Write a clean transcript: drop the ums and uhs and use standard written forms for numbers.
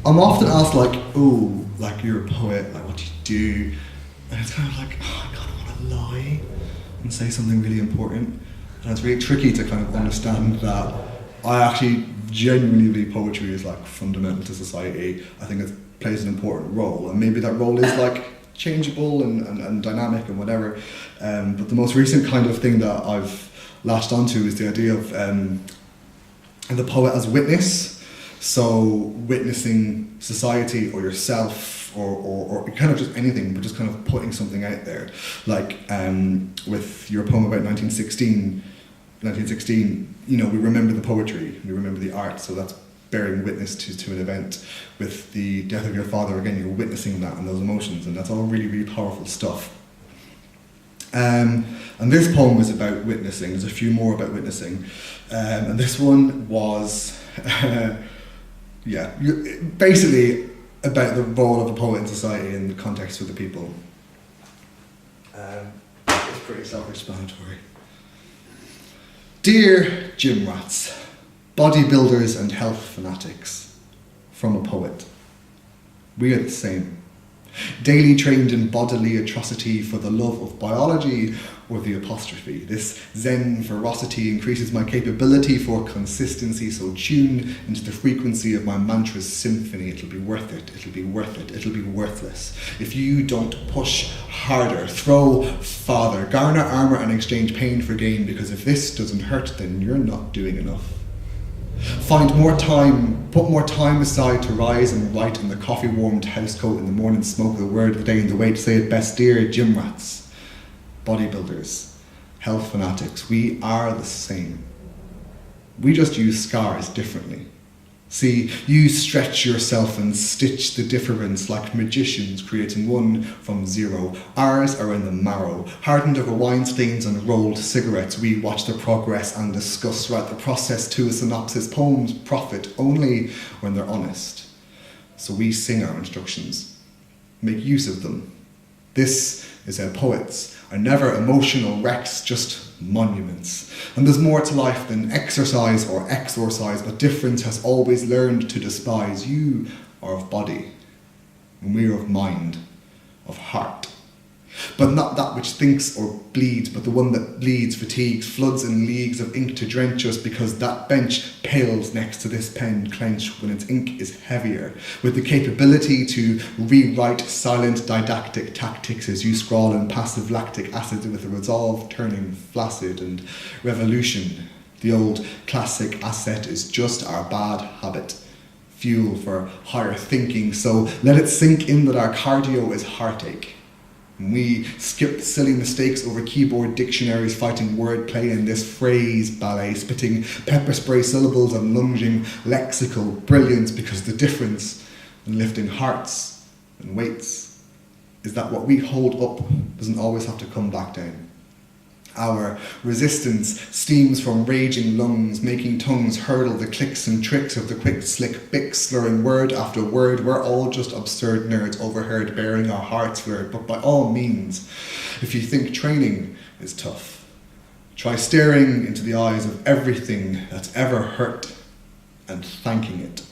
I'm often asked like, oh, like you're a poet, like what do you do? And it's kind of like, oh, I kind of want to lie and say something really important. And it's really tricky to kind of understand that I actually genuinely believe poetry is like fundamental to society. I think it plays an important role, and maybe that role is like changeable and dynamic and whatever. But the most recent kind of thing that I've latched onto is the idea of the poet as witness. So witnessing society or yourself or kind of just anything, but just kind of putting something out there. Like with your poem about 1916, you know, we remember the poetry, we remember the art, so that's bearing witness to an event. With the death of your father, again, you're witnessing that and those emotions, and that's all really, really powerful stuff. And this poem was about witnessing. There's a few more about witnessing. And this one was, basically about the role of a poet in society and the context of the people. It's pretty self-explanatory. Dear gym rats, bodybuilders and health fanatics, from a poet. We are the same. Daily trained in bodily atrocity for the love of biology or the apostrophe. This Zen ferocity increases my capability for consistency, so tune into the frequency of my mantra's symphony. It'll be worth it, it'll be worth it, it'll be worthless. If you don't push harder, throw farther, garner armour and exchange pain for gain, because if this doesn't hurt, then you're not doing enough. Find more time, put more time aside to rise and write in the coffee-warmed housecoat in the morning, smoke the word of the day and the way to say it best. Dear gym rats, bodybuilders, health fanatics, we are the same. We just use scars differently. See, you stretch yourself and stitch the difference like magicians, creating one from zero. Ours are in the marrow, hardened over wine stains and rolled cigarettes. We watch the progress and discuss, write the process to a synopsis. Poems profit only when they're honest. So we sing our instructions, make use of them. This is how poets are never emotional wrecks, just monuments. And there's more to life than exercise or exorcise, but difference has always learned to despise. You are of body, and we are of mind, of heart. But not that which thinks or bleeds, but the one that bleeds, fatigues, floods in leagues of ink to drench us, because that bench pales next to this pen clenched when its ink is heavier, with the capability to rewrite silent didactic tactics as you scrawl in passive lactic acid, with a resolve turning flaccid. And revolution, the old classic asset, is just our bad habit, fuel for higher thinking. So let it sink in that our cardio is heartache. We skip silly mistakes over keyboard dictionaries, fighting wordplay in this phrase ballet, spitting pepper spray syllables and lunging lexical brilliance, because the difference in lifting hearts and weights is that what we hold up doesn't always have to come back down. Our resistance steams from raging lungs, making tongues hurdle the clicks and tricks of the quick, slick bics, slurring word after word. We're all just absurd nerds overheard bearing our hearts for it. But by all means, if you think training is tough, try staring into the eyes of everything that's ever hurt and thanking it.